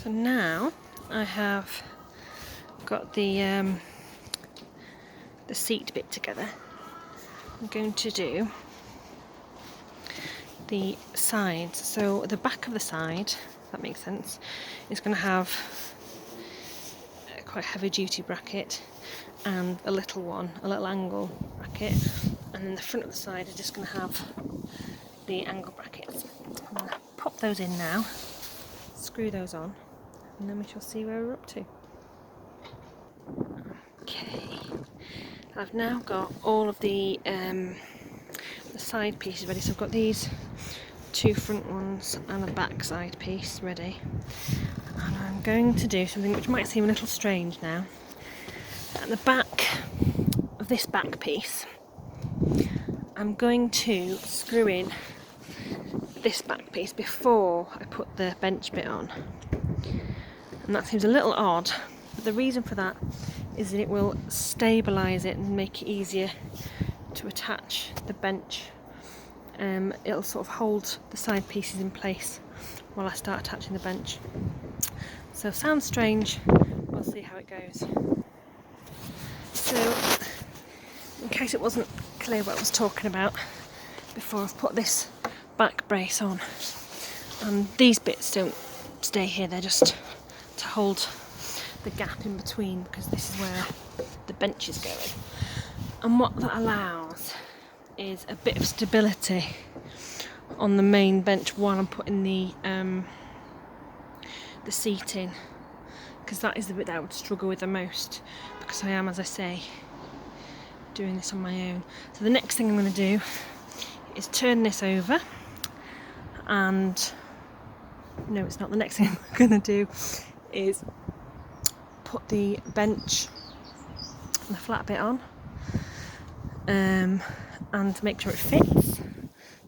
So now I have got the seat bit together. I'm going to do the sides. So the back of the side, if that makes sense, is going to have a quite heavy duty bracket and a little one, a little angle bracket, and then the front of the side is just going to have the angle brackets. I'm going to pop those in now, screw those on, and then we shall see where we're up to. Okay, I've now got all of the side pieces ready. So I've got these two front ones and a back side piece ready, and I'm going to do something which might seem a little strange now. At the back of this back piece, I'm going to screw in this back piece before I put the bench bit on, and that seems a little odd, but the reason for that is that it will stabilise it and make it easier to attach the bench. It'll sort of hold the side pieces in place while I start attaching the bench. So sounds strange, we'll see how it goes. So in case it wasn't clear what I was talking about before, I've put this back brace on, and these bits don't stay here, they're just to hold the gap in between, because this is where the bench is going. And what that allows is a bit of stability on the main bench while I'm putting the seat in, because that is the bit that I would struggle with the most, because I am, as I say, doing this on my own. So the next thing I'm going to do is turn this over, and no, it's not. The next thing I'm going to do is put the bench and the flat bit on, and make sure it fits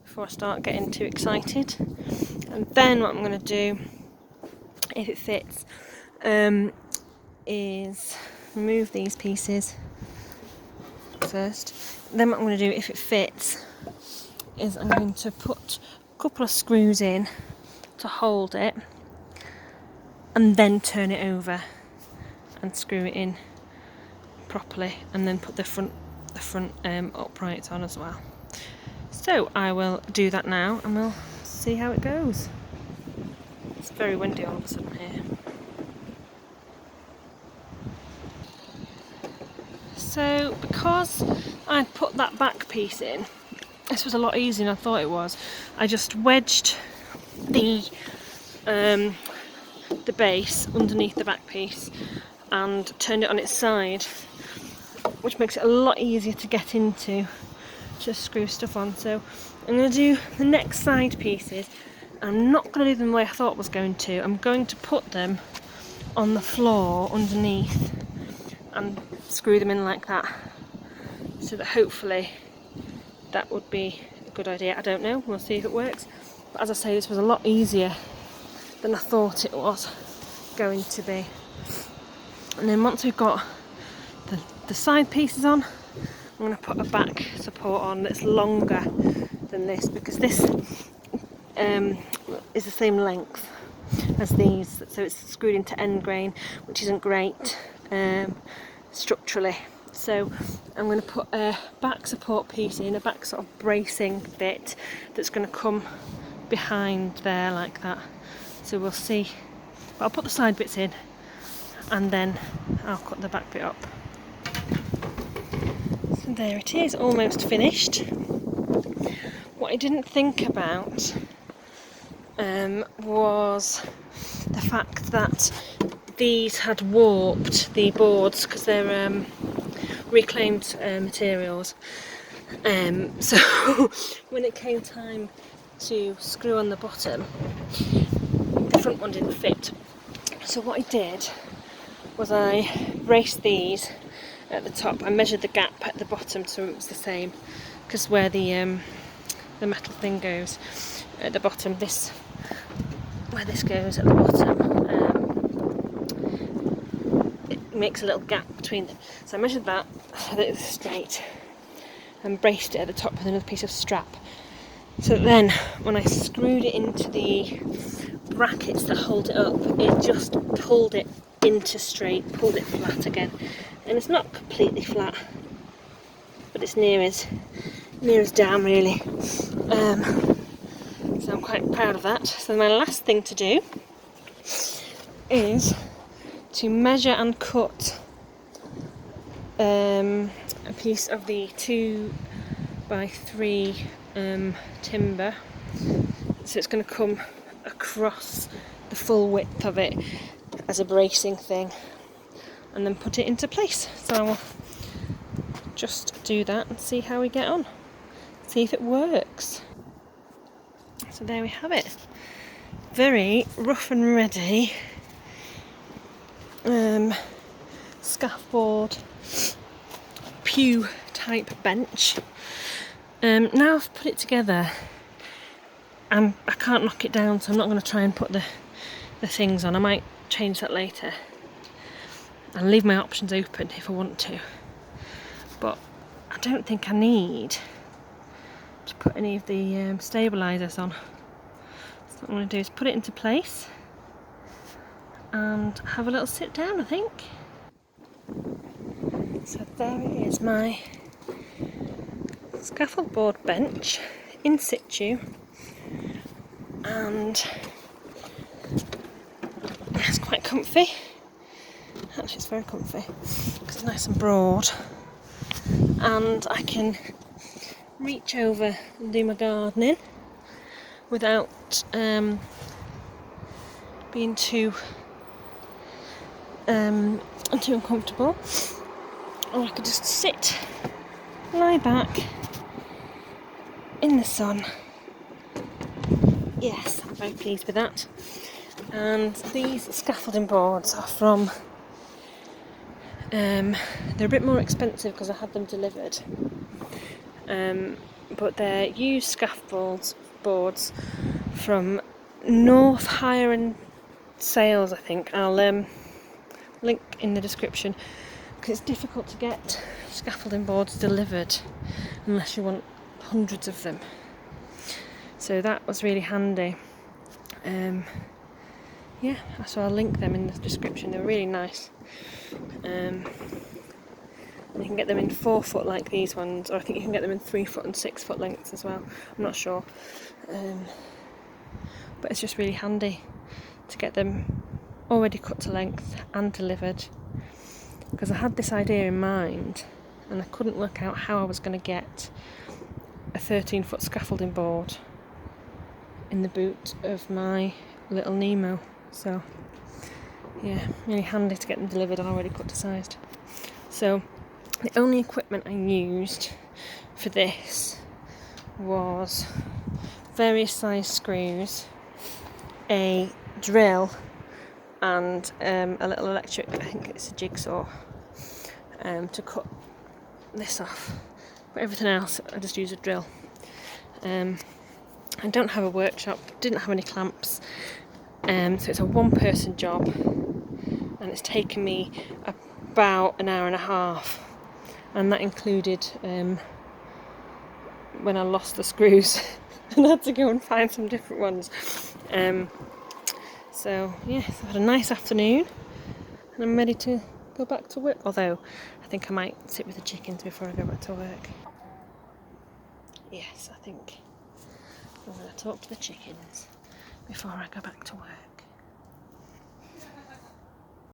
before I start getting too excited. And then what I'm going to do, if it fits, is remove these pieces first. Then what I'm going to do, if it fits, is I'm going to put a couple of screws in to hold it, and then turn it over and screw it in properly, and then put the front uprights on as well. So I will do that now, and we'll see how it goes. It's very windy all of a sudden here. So because I'd put that back piece in, this was a lot easier than I thought it was. I just wedged the base underneath the back piece and turned it on its side, which makes it a lot easier to get into, to screw stuff on. So I'm going to do the next side pieces. I'm not going to do them the way I thought I was going to. I'm going to put them on the floor underneath and screw them in like that, so that hopefully that would be a good idea. I don't know, we'll see if it works. But as I say, this was a lot easier than I thought it was going to be. And then once we've got the side pieces on, I'm going to put a back support on that's longer than this, because this is the same length as these, so it's screwed into end grain, which isn't great structurally. So I'm going to put a back support piece in, a back sort of bracing bit that's going to come behind there like that. So we'll see. But I'll put the side bits in, and then I'll cut the back bit up. So there it is, almost finished. What I didn't think about was the fact that these had warped the boards, because they're reclaimed materials. So when it came time to screw on the bottom, the front one didn't fit. So what I did was I braced these at the top. I measured the gap at the bottom so it was the same, because where the metal thing goes at the bottom, where this goes at the bottom, it makes a little gap between them. So I measured that so that it was straight, and braced it at the top with another piece of strap. So then when I screwed it into the brackets that hold it up, it just pulled it into straight, pulled it flat again. And it's not completely flat, but it's near as down really. So I'm quite proud of that. So my last thing to do is to measure and cut a piece of the 2x3 timber. So it's going to come across the full width of it as a bracing thing, and then put it into place. So I will just do that and see how we get on, see if it works. So there we have it, very rough and ready scaffold pew type bench. Now I've put it together, I can't knock it down, so I'm not going to try and put the things on. I might change that later and leave my options open if I want to, but I don't think I need to put any of the stabilisers on. So what I'm going to do is put it into place and have a little sit down, I think. So there it is, my scaffold board bench in situ, and it's quite comfy. Actually, it's very comfy because it's nice and broad, and I can reach over and do my gardening without being too uncomfortable. Or I could just sit, lie back in the sun. Yes, I'm very pleased with that. And these scaffolding boards are from, they're a bit more expensive because I had them delivered, but they're used scaffold boards from North Hire and Sales, I think. I'll link in the description, because it's difficult to get scaffolding boards delivered unless you want hundreds of them. So that was really handy. Yeah, so I'll link them in the description. They're really nice. And you can get them in 4 foot like these ones, or I think you can get them in 3 foot and 6 foot lengths as well. I'm not sure. But it's just really handy to get them already cut to length and delivered, because I had this idea in mind and I couldn't work out how I was going to get a 13-foot scaffolding board in the boot of my little Nemo. So yeah, really handy to get them delivered and already cut to size. So the only equipment I used for this was various size screws, a drill, and a little electric, I think it's a jigsaw, to cut this off. But everything else I just use a drill. I don't have a workshop, didn't have any clamps, so it's a one-person job, and it's taken me about an hour and a half, and that included when I lost the screws and I had to go and find some different ones. So yes, I've had a nice afternoon and I'm ready to go back to work, although I think I might sit with the chickens before I go back to work. Yes, I think I'm going to talk to the chickens before I go back to work.